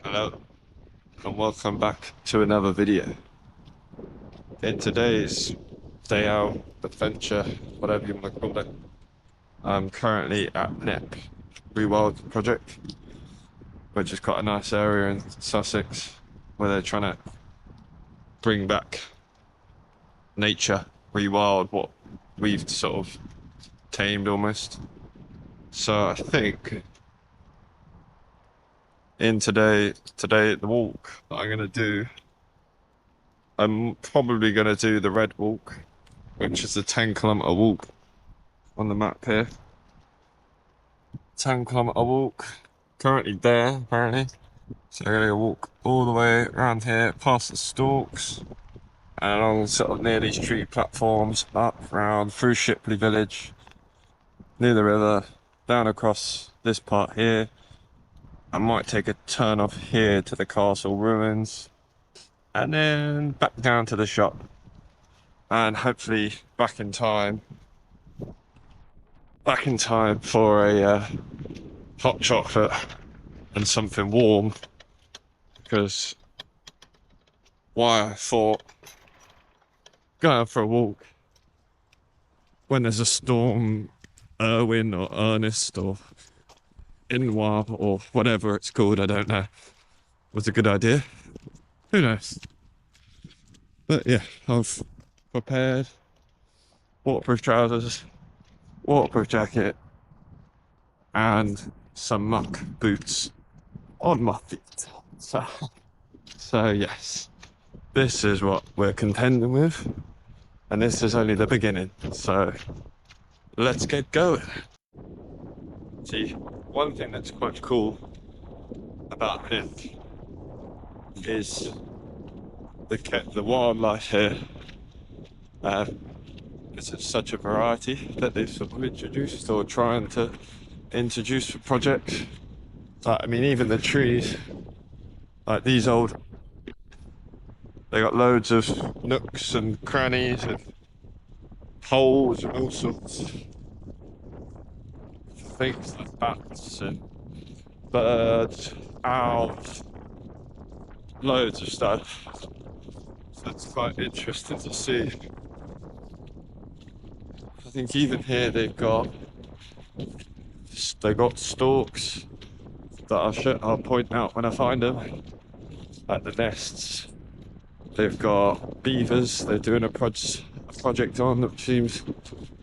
Hello and welcome back to another video. In today's day out adventure, whatever you want to call it, I'm currently at Knepp Rewild project, which is quite a nice area in Sussex where they're trying to bring back nature, rewild what we've sort of tamed almost. So I think in today the walk that I'm gonna do, I'm probably gonna do the red walk, which is a 10-kilometer walk on the map here. 10-kilometer walk, currently there apparently. So I'm gonna walk all the way around here, past the stalks, and along sort of near these tree platforms, up round through Shipley village, near the river, down across this part here. I might take a turn off here to the castle ruins, and then back down to the shop, and hopefully back in time for a hot chocolate and something warm, because why I thought going for a walk when there's a storm, Éowyn or Ernest or Inwa or whatever it's called, I don't know, was a good idea. Who knows? But yeah, I've prepared waterproof trousers, waterproof jacket, and some muck boots on my feet. So yes, this is what we're contending with, and this is only the beginning. So let's get going. See, one thing that's quite cool about Knepp is the wildlife here. It's such a variety that they've sort of introduced or trying to introduce for projects. Like, I mean, even the trees, like these old, they got loads of nooks and crannies and holes and all sorts of things like bats and birds, owls, loads of stuff. So it's quite interesting to see. I think even here they've got stalks that I'll point out when I find them at the nests. They've got beavers. They're doing a project on that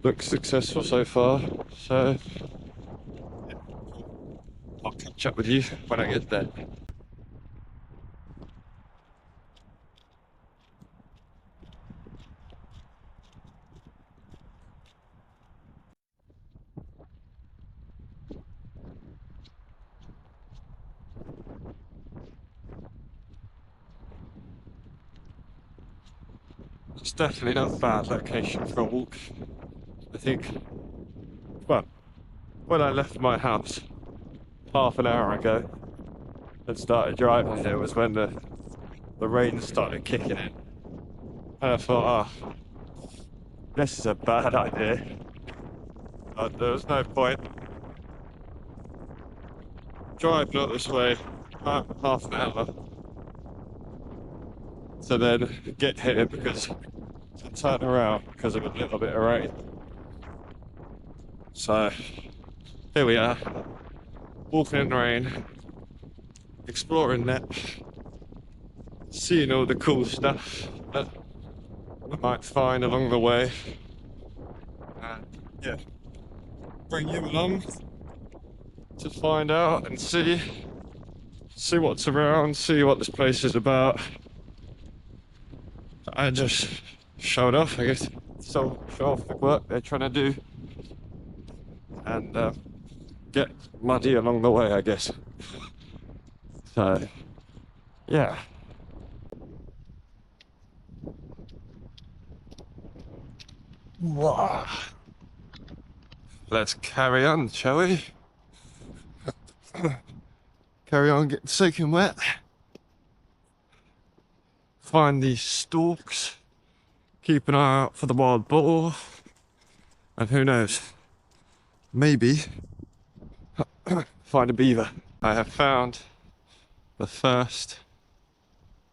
looks successful so far. So I'll catch up with you when I get there. It's definitely not a bad location for a walk. I think, well, when I left my house half an hour ago and started driving here was when the rain started kicking in. And I thought, oh, this is a bad idea. But there was no point driving up this way half an hour to then get here because to turn around because of a little bit of rain. So here we are, walking in the rain, exploring Knepp, seeing all the cool stuff that I might find along the way, and yeah, bring you along to find out and see what's around, see what this place is about. I just showed off, I guess, show off the work they're trying to do, and get muddy along the way, I guess. So yeah. Wow. Let's carry on, shall we? Carry on getting soaking wet. Find these stalks. Keep an eye out for the wild boar. And who knows, maybe find a beaver. I have found the first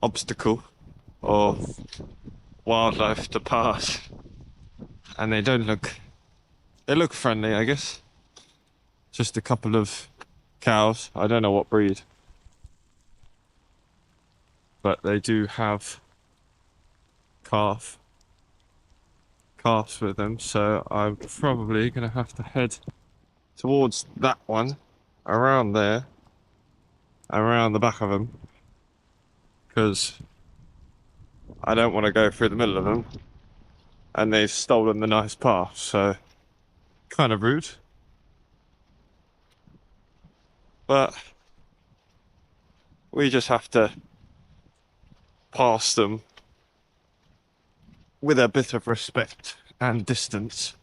obstacle or wildlife to pass, and they look friendly, I guess. Just a couple of cows. I don't know what breed, but they do have calves with them, so I'm probably gonna have to head towards that one, around there, around the back of them, because I don't want to go through the middle of them, and they've stolen the nice path, so kind of rude. But we just have to pass them with a bit of respect and distance,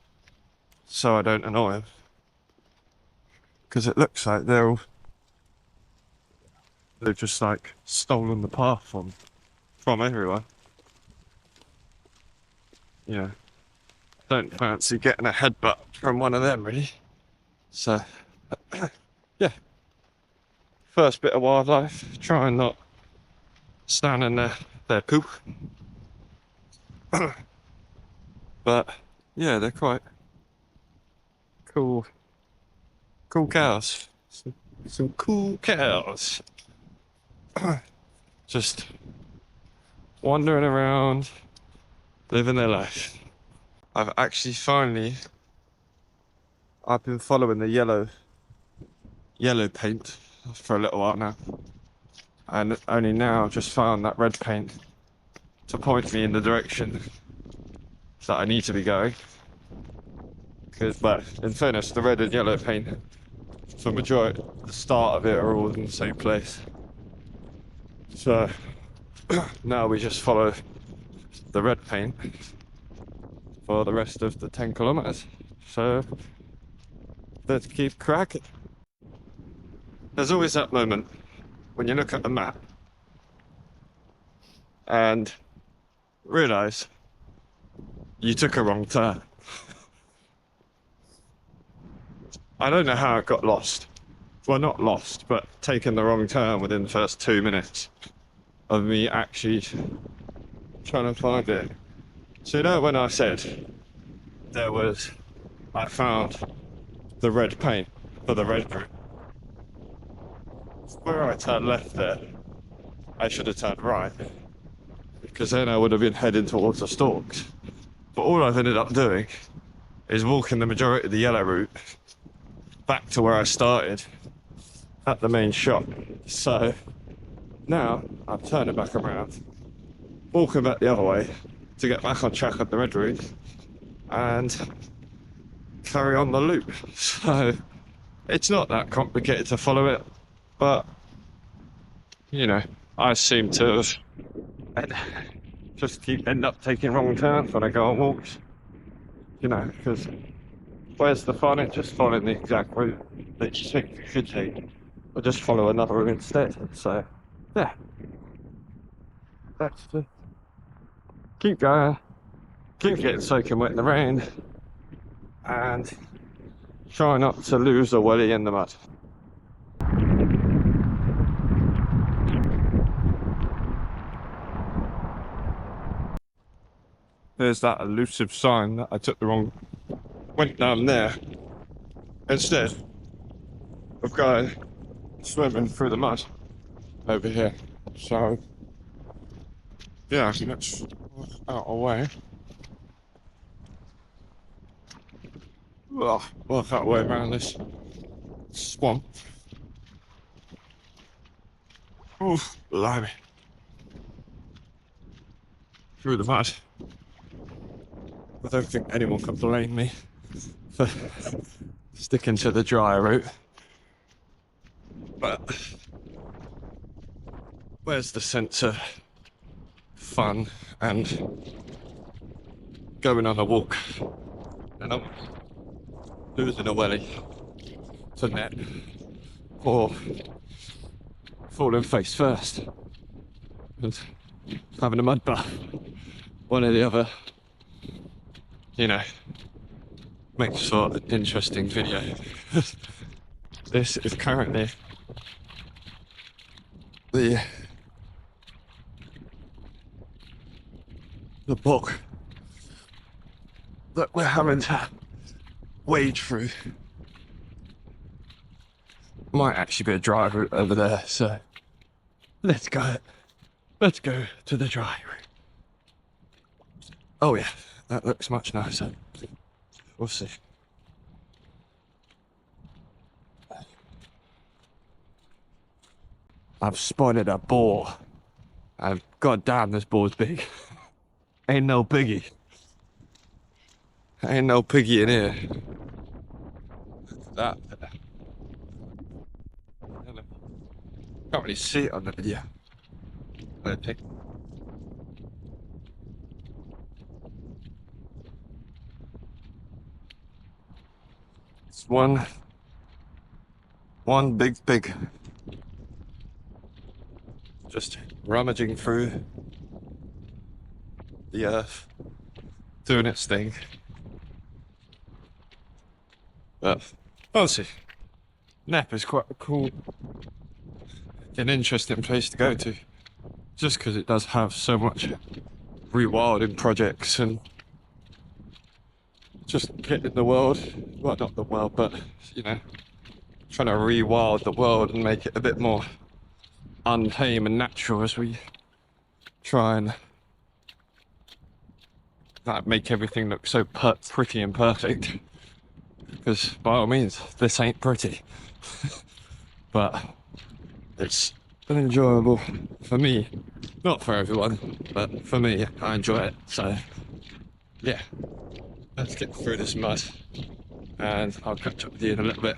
so I don't annoy them. Because it looks like they've just like stolen the path from everyone. Yeah, don't fancy getting a headbutt from one of them really. So yeah, first bit of wildlife, try and not stand in their poop. But yeah, they're quite cool cows. Some cool cows. Just wandering around, living their life. I've been following the yellow paint for a little while now, and only now I've just found that red paint to point me in the direction that I need to be going. But in fairness, the red and yellow paint, for majority, the start of it are all in the same place. So now we just follow the red paint for the rest of the 10 kilometers. So let's keep cracking. There's always that moment when you look at the map and realize you took a wrong turn. I don't know how I got lost. Well, not lost, but taken the wrong turn within the first 2 minutes of me actually trying to find it. So you know when I said I found the red paint for the red group, where I turned left there, I should have turned right, because then I would have been heading towards the stalks. But all I've ended up doing is walking the majority of the yellow route back to where I started at the main shop. So now I'm turning back around, walking back the other way to get back on track of the red route and carry on the loop. So it's not that complicated to follow it, but you know, I seem to just end up taking wrong turns when I go on walks, you know, because where's the fun in just following the exact route that you think you should take, or just follow another route instead? So yeah, that's the keep going, keep getting soaking wet in the rain, and try not to lose a welly in the mud. There's that elusive sign that I took the wrong, went down there instead of going swimming through the mud over here. So yeah, let's work out a way. Work out a way around this swamp. Oof, blimey. Through the mud. I don't think anyone can blame me for sticking to the dry route. But where's the sense of fun and going on a walk? And I'm losing a welly to Knepp or falling face first and having a mud bath. One or the other, you know, makes for an interesting video. This is currently the bog that we're having to wade through. Might actually be a dry route over there, so let's go to the dry route. Oh yeah, that looks much nicer. We'll see. I've spotted a boar, and goddamn, this boar's big. Ain't no piggy. Ain't no piggy in here. That. Can't really see it on the video. I don't think. It's one big pig. Just rummaging through the earth, doing its thing. But honestly, Knepp is quite a cool, an interesting place to go to, just because it does have so much rewilding projects and just getting the world, well, not the world, but you know, trying to rewild the world and make it a bit more untame and natural as we try and make everything look so pretty and perfect. Because by all means, this ain't pretty, but it's been enjoyable for me. Not for everyone, but for me, I enjoy it. So yeah, let's get through this mud and I'll catch up with you in a little bit.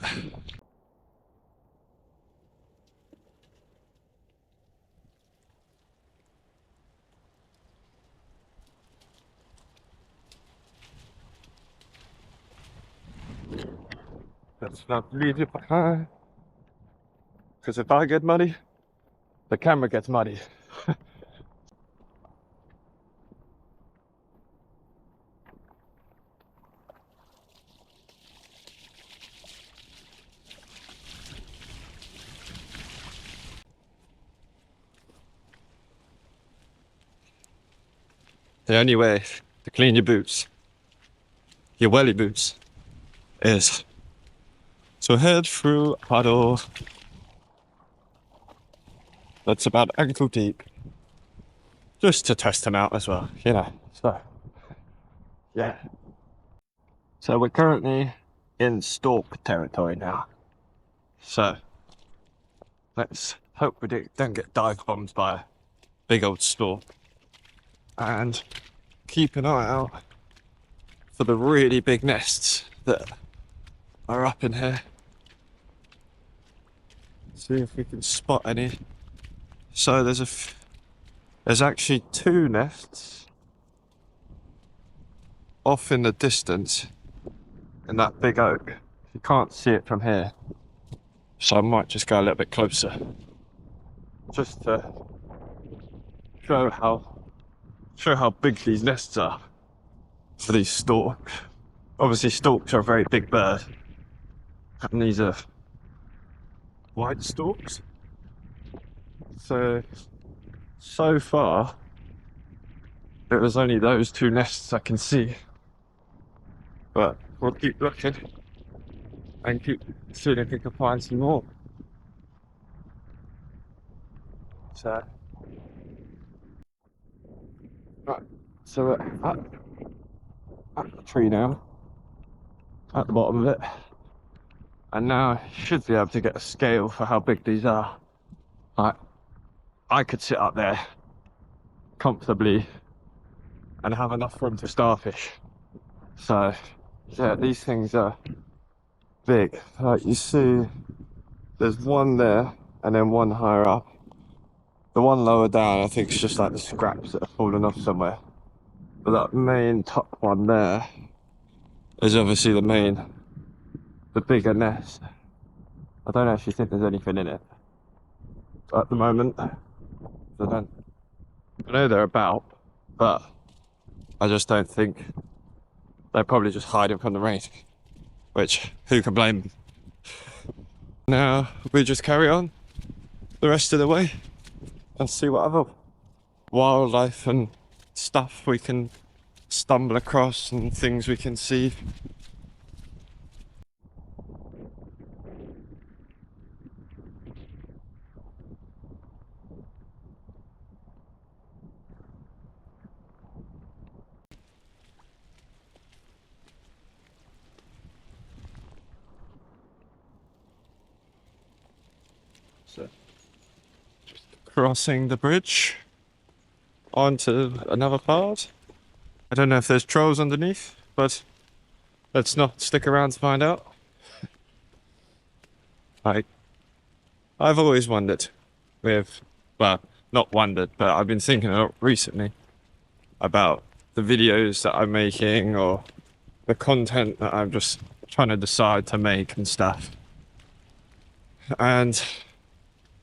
Let's not leave it behind, because if I get muddy, the camera gets muddy. The only way to clean your boots, your welly boots, is to head through a puddle that's about ankle deep, just to test them out as well, you know. So yeah, so we're currently in stalk territory now, so let's hope we don't get dive bombed by a big old stalk, and keep an eye out for the really big nests that are up in here. See if we can spot any. So there's actually 2 nests off in the distance in that big oak. You can't see it from here, so I might just go a little bit closer, just to show how big these nests are for these storks. Obviously, storks are a very big bird, and these are white storks. So far, it was only those 2 nests I can see, but we'll keep looking and keep seeing if we can find some more. So, right, so we're at the tree now, at the bottom of it, and now I should be able to get a scale for how big these are. Like, I could sit up there comfortably and have enough room to starfish. So yeah, these things are big. Like, you see, there's one there and then one higher up. The one lower down, I think, is just like the scraps that have fallen off somewhere. But that main top one there is obviously the bigger nest. I don't actually think there's anything in it at the moment. I know they're about, but I just don't think, they're probably just hiding from the rain, which, who can blame them? Now we just carry on the rest of the way and see what other wildlife and stuff we can stumble across and things we can see. So, just crossing the bridge onto another part. I don't know if there's trolls underneath, but let's not stick around to find out. Like, I've always wondered with, well, not wondered, but I've been thinking a lot recently about the videos that I'm making or the content that I'm just trying to decide to make and stuff. And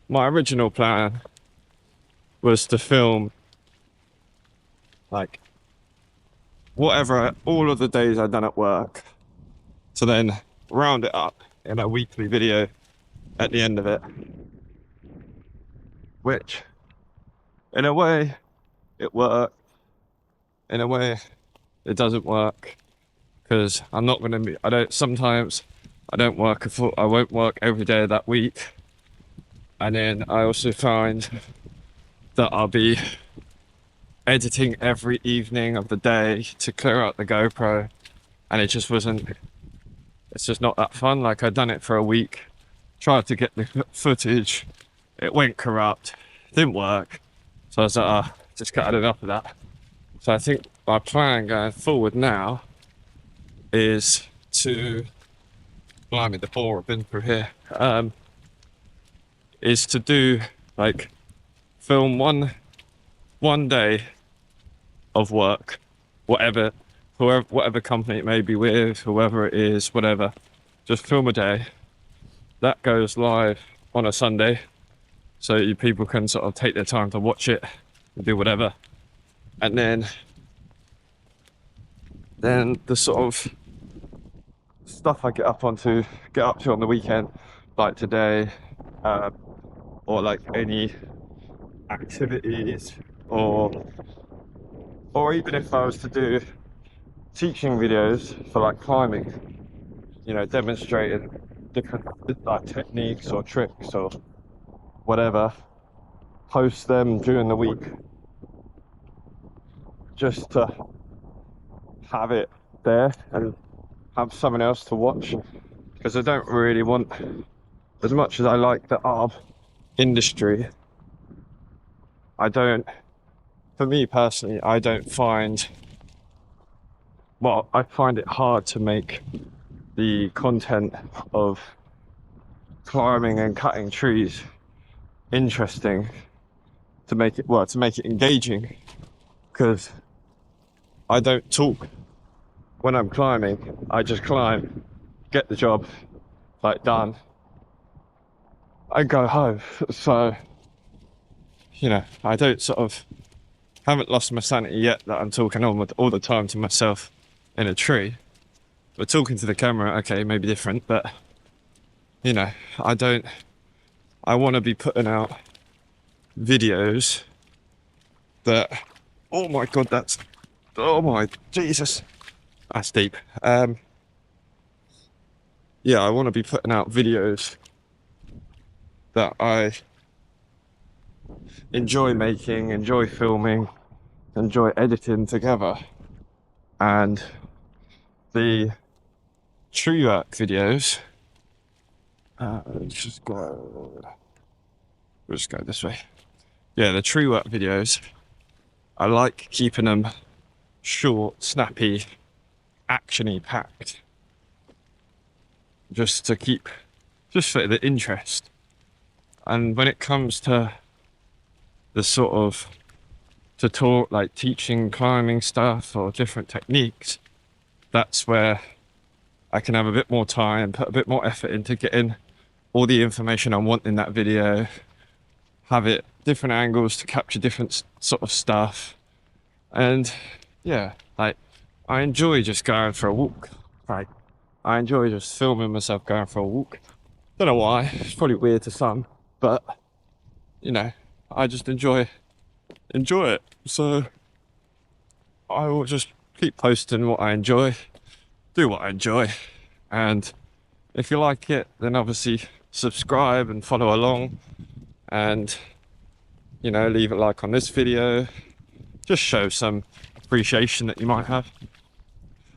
my original plan was to film like whatever, all of the days I'd done at work, to then round it up in a weekly video at the end of it, which in a way it worked, in a way it doesn't work, because I'm not going to be, sometimes I don't work I won't work every day of that week, and then I also find that I'll be editing every evening of the day to clear out the GoPro, and it's just not that fun. Like, I'd done it for a week, tried to get the footage, it went corrupt, didn't work, so I was like, just got enough of that. So I think my plan going forward now is to, blimey, the bore I've been through here, is to do, like, film one day of work, whatever company it may be with, whoever it is, whatever, just film a day that goes live on a Sunday, so you people can sort of take their time to watch it and do whatever. And then the sort of stuff I get up to on the weekend, like today, or like any activities, or even if I was to do teaching videos for like climbing, you know, demonstrating different like techniques or tricks or whatever, post them during the week just to have it there and have someone else to watch, because I don't really want, as much as I like the art industry, for me personally, I find it hard to make the content of climbing and cutting trees interesting, to make it engaging, because I don't talk when I'm climbing. I just climb, get the job, like, done, I go home. So, you know, I haven't lost my sanity yet that I'm talking all the time to myself in a tree. But talking to the camera, okay, maybe different, but, you know, I want to be putting out videos that, oh my God, oh my Jesus, that's deep. Yeah, I want to be putting out videos that I enjoy making, enjoy filming, enjoy editing together. And the tree work videos, let's just go this way. Yeah, the tree work videos, I like keeping them short, snappy, actiony packed, just for the interest. And when it comes to the sort of like teaching climbing stuff or different techniques, that's where I can have a bit more time, put a bit more effort into getting all the information I want in that video, have it different angles to capture different sort of stuff. And yeah, like, I enjoy just going for a walk. Like, I enjoy just filming myself going for a walk. Don't know why, it's probably weird to some, but, you know, I just enjoy it. So I will just keep posting what I enjoy, do what I enjoy, and if you like it, then obviously subscribe and follow along, and you know, leave a like on this video. Just show some appreciation that you might have,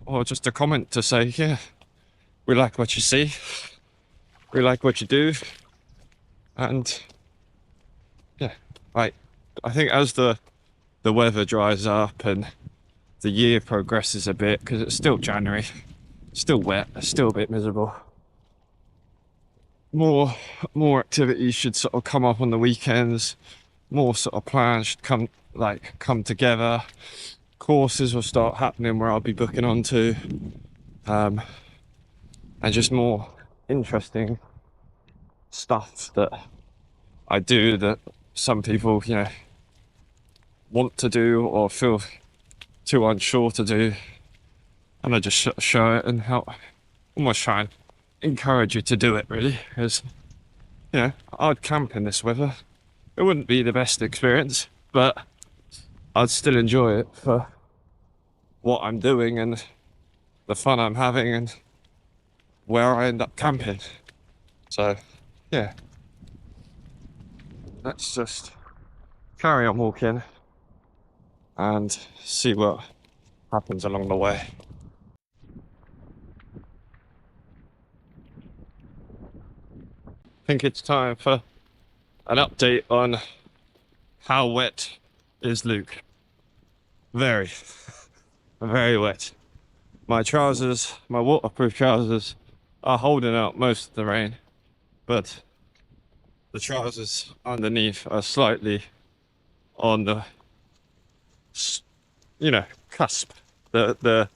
or just a comment to say, yeah, we like what you see, we like what you do, and yeah, like I think as the weather dries up and the year progresses a bit, because it's still January, still wet, still a bit miserable. More activities should sort of come up on the weekends. More sort of plans should come together. Courses will start happening where I'll be booking onto, and just more interesting stuff that I do that some people, you know, want to do or feel too unsure to do, and I just show it and help, almost try and encourage you to do it, really, because you know, I'd camp in this weather. It wouldn't be the best experience, but I'd still enjoy it for what I'm doing and the fun I'm having and where I end up camping. So yeah, let's just carry on walking and see what happens along the way. I think it's time for an update on how wet is Luke. Very, very wet. My trousers, my waterproof trousers, are holding out most of the rain, but the trousers underneath are slightly on the, you know, cusp. The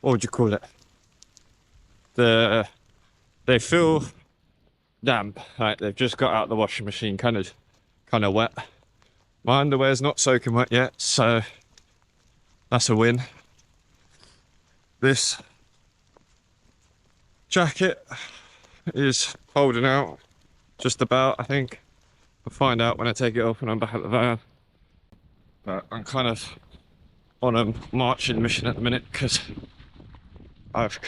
what would you call it? They feel damp, like they've just got out of the washing machine, kind of wet. My underwear's not soaking wet yet, so that's a win. This jacket is holding out just about, I think. I'll find out when I take it off when I'm back at the van. But I'm kind of on a marching mission at the minute because I've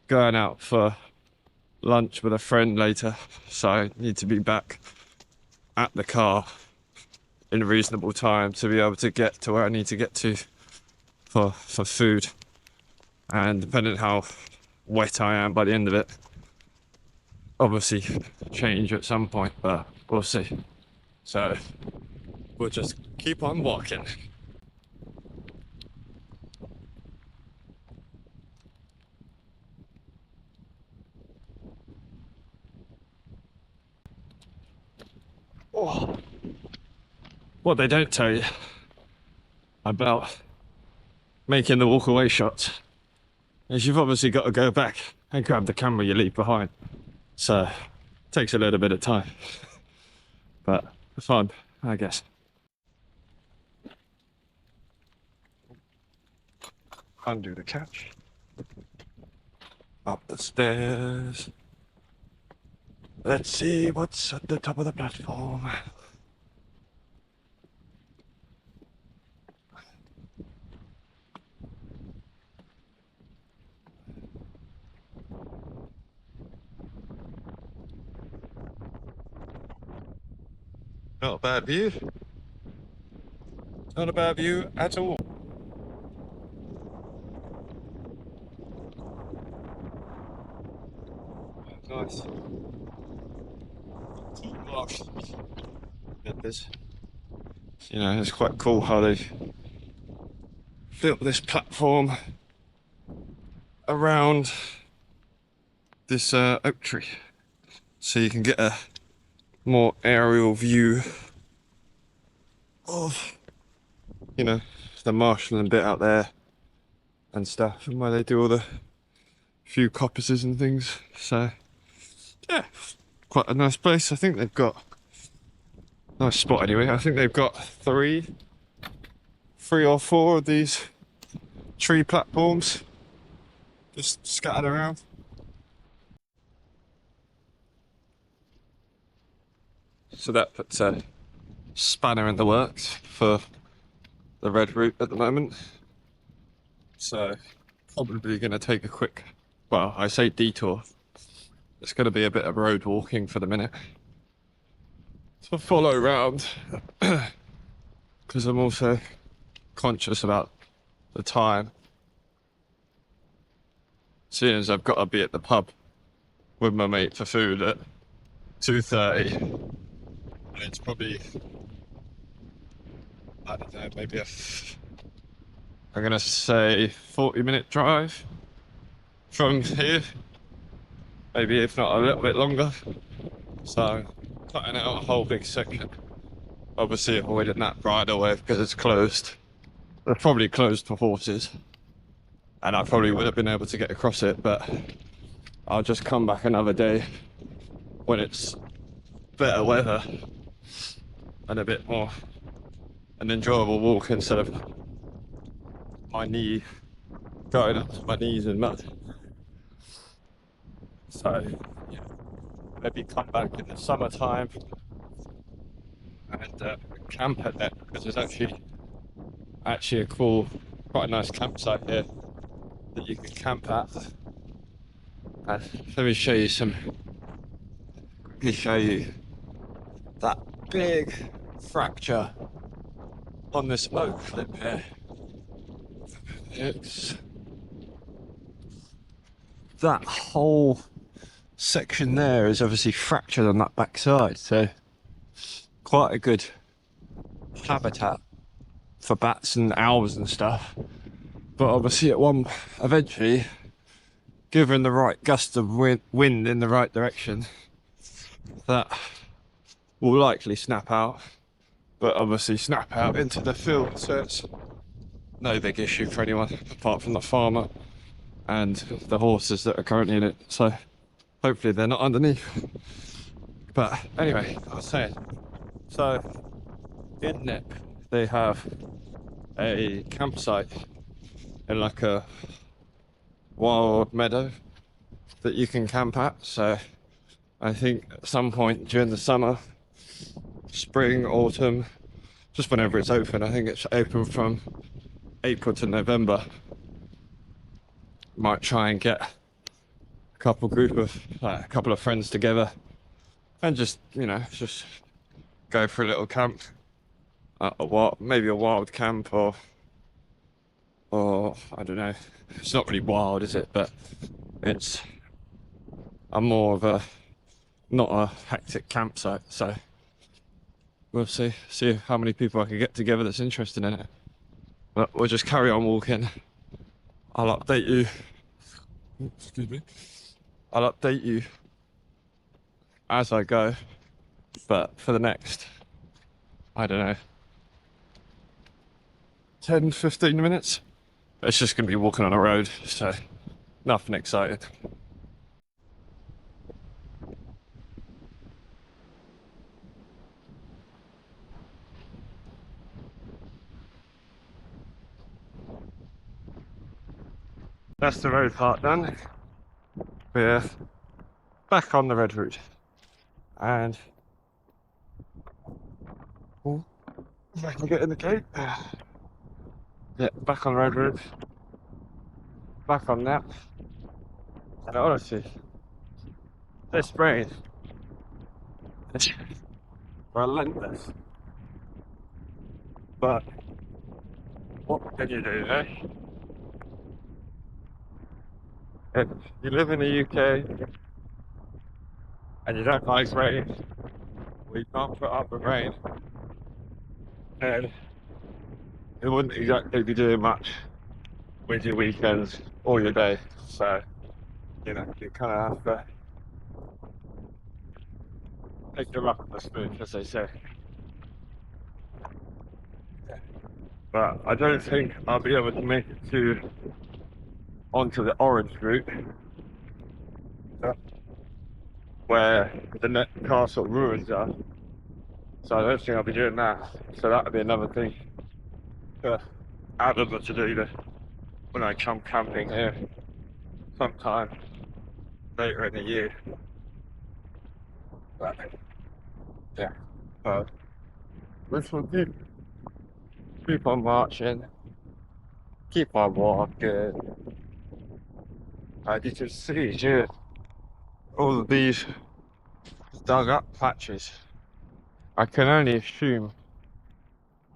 going out for lunch with a friend later, so I need to be back at the car in a reasonable time to be able to get to where I need to get to for food. And depending on how wet I am by the end of it, obviously change at some point, but we'll see. So we'll just keep on walking. Oh. What they don't tell you about making the walk-away shots is you've obviously got to go back and grab the camera you leave behind. So it takes a little bit of time, but fun, I guess. Undo the catch. Up the stairs. Let's see what's at the top of the platform. Not a bad view. Not a bad view at all. Nice. You know, it's quite cool how they've built this platform around this oak tree, so you can get a more aerial view of, you know, the marshland bit out there and stuff, and where they do all the few coppices and things. So yeah, quite a nice place. I think they've got nice spot anyway. I think they've got three or four of these tree platforms just scattered around. So that puts a spanner in the works for the red route at the moment. So probably going to take a quick, well, I say detour. It's going to be a bit of road walking for the minute to follow around because I'm also conscious about the time. Seeing as I've got to be at the pub with my mate for food at 2:30, and it's probably, I don't know, maybe I'm gonna say 40-minute drive from here, maybe if not a little bit longer. So cutting out a whole big section, obviously avoiding that bridleway because it's closed. It's probably closed for horses, and I probably would have been able to get across it, but I'll just come back another day when it's better weather and a bit more an enjoyable walk instead of my knee going up to my knees in mud. So yeah, maybe come back in the summertime and camp at that, because there's actually a cool, quite a nice campsite here that you can camp at. And let me show you that big fracture on this oak clip here. It's that whole section there is obviously fractured on that back side, so quite a good habitat for bats and owls and stuff. But obviously eventually, given the right gust of wind in the right direction, that will likely snap out, but obviously snap out into the field, so it's no big issue for anyone apart from the farmer and the horses that are currently in it. So hopefully they're not underneath. But anyway, I was saying, so in Knepp they have a campsite in like a wild meadow that you can camp at. So I think at some point during the summer, spring, autumn, just whenever it's open, I think it's open from April to November, might try and get a couple of friends together and just, you know, just go for a little camp, maybe a wild camp, or I don't know, it's not really wild, is it? But it's more of a, not a hectic campsite. So we'll see how many people I can get together that's interested in it. But we'll just carry on walking. I'll update you. Excuse me. I'll update you as I go. But for the next, I don't know, 10-15 minutes, it's just going to be walking on a road, so nothing exciting. That's the road part done. We're back on the red route, and if I can get in the gate, yeah, back on the red route, back on that. And honestly, this rain is relentless. But what can you do, eh? If you live in the UK and you don't like rain, or you can't put up with rain, and it wouldn't exactly be doing much with your weekends or your day. So, you know, you kind of have to take your luck on the spoon, as they say. But I don't think I'll be able to make it onto the orange route, where the Knepp Castle ruins are. So I don't think I'll be doing that. So that would be another thing to add to do when I come camping here sometime later in the year. But yeah, This will keep on marching, keep on walking. And you can see here all of these dug up patches. I can only assume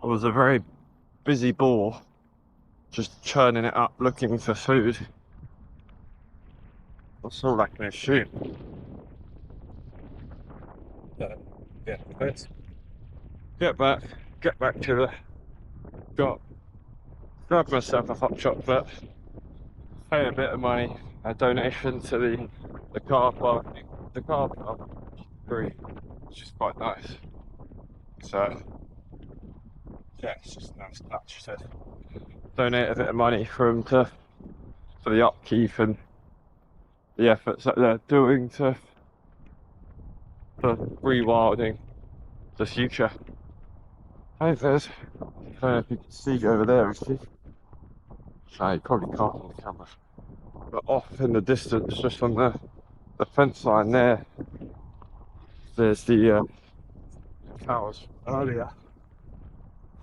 I was a very busy boar just churning it up looking for food. That's all I can assume. Yeah, let's get back to the shop, grab myself a hot chocolate, pay a bit of money, a donation to the car park. The car park is free, which is quite nice. So yeah, it's just a nice touch to donate a bit of money for the upkeep and the efforts that they're doing for rewilding the future. Hey, there's, I don't know if you can see over there, actually. I probably can't on the camera. But off in the distance, just on the fence line there, there's the cows earlier.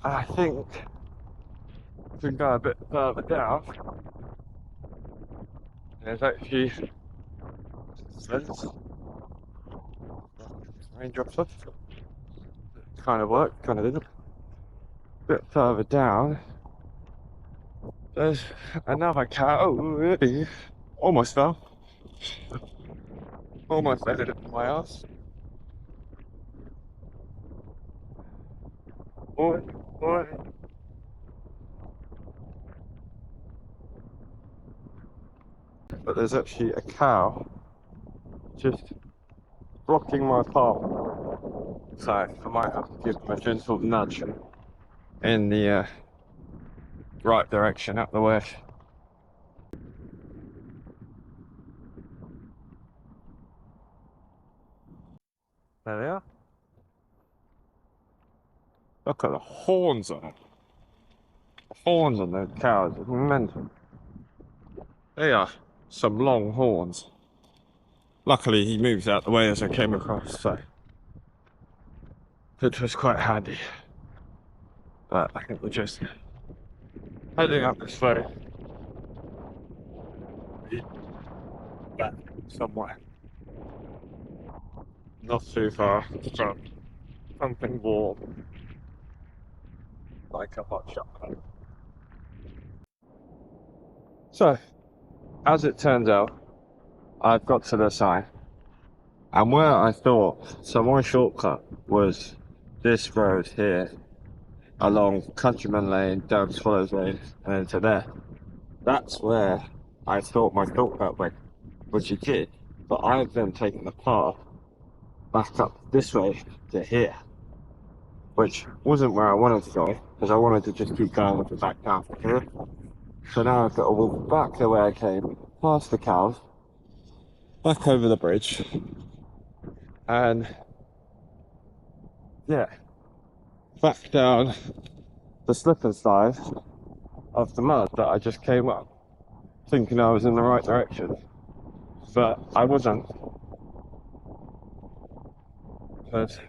I think if we go a bit further down, there's actually raindrops off. Kind of worked, kind of didn't. A bit further down, there's another cow. Almost fell. Almost ended up in my ass. Boy, boy. But there's actually a cow just blocking my path. So I might have to give him a gentle nudge in the right direction, out the way. There they are. Look at the horns on it. The horns on those cows are mental. They are some long horns. Luckily he moves out the way as I came across, so it was quite handy. But I think we're just heading up this way. Back somewhere. Not too far from something warm, like a hot chocolate. So, as it turns out, I've got to the sign, and where I thought, so my shortcut was this road here, along Countryman Lane, down Swallows Lane, and then to there. That's where I thought my shortcut went, which it did, but I've then taken the path back up this way to here, which wasn't where I wanted to go, because I wanted to just keep going with the back down from here. So now I've got to walk back the way I came, past the cows, back over the bridge, and yeah, back down the slip and slide of the mud that I just came up, thinking I was in the right direction, but I wasn't. But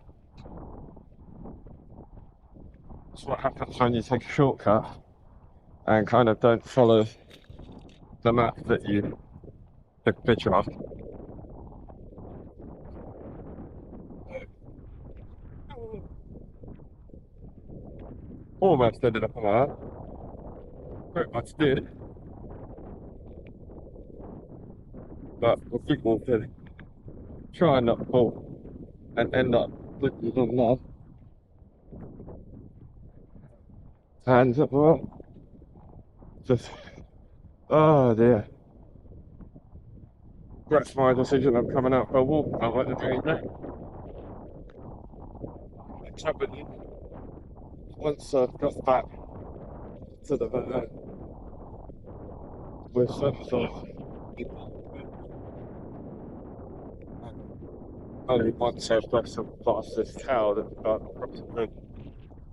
that's what happens when you take a shortcut and kind of don't follow the map that you took a picture of. Almost ended up on that. Pretty much did. But we'll keep walking. Try and not fall and end up looking on mud. Hands up, well. Just, oh dear. That's my decision. I'm coming out for a walk. I like to do that. What's happening once I've got back to the with some sort of only once I've got some past this cow that got across the road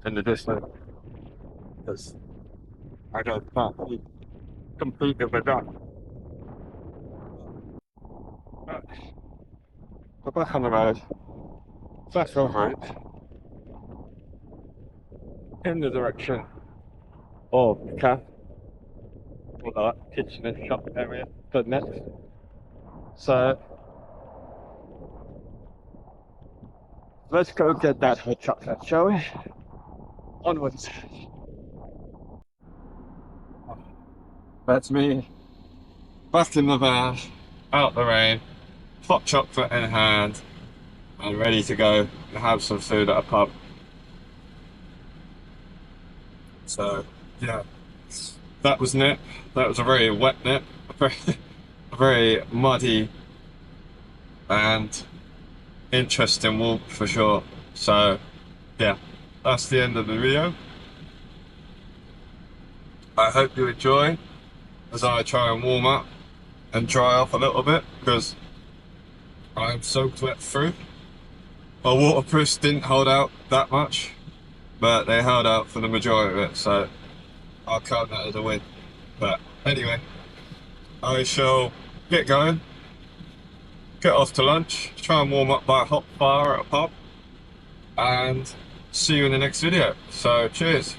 in the distance, because I don't can't compete with that. But we're back on the road, back over it. in the direction of the camp, or the kitchen and shop area for next. So let's go get that hot chocolate, shall we? Onwards. That's me, back in the van, out the rain, hot chocolate in hand, and ready to go and have some food at a pub. So, yeah, that was Knepp. That was a very wet Knepp, a very muddy and interesting walk for sure. So, yeah, that's the end of the video. I hope you enjoy as I try and warm up and dry off a little bit because I'm soaked wet through. My waterproofs didn't hold out that much, but they held out for the majority of it, so I'll count that as a win. But anyway, I shall get going, get off to lunch, try and warm up by a hot fire at a pub, and see you in the next video. So cheers.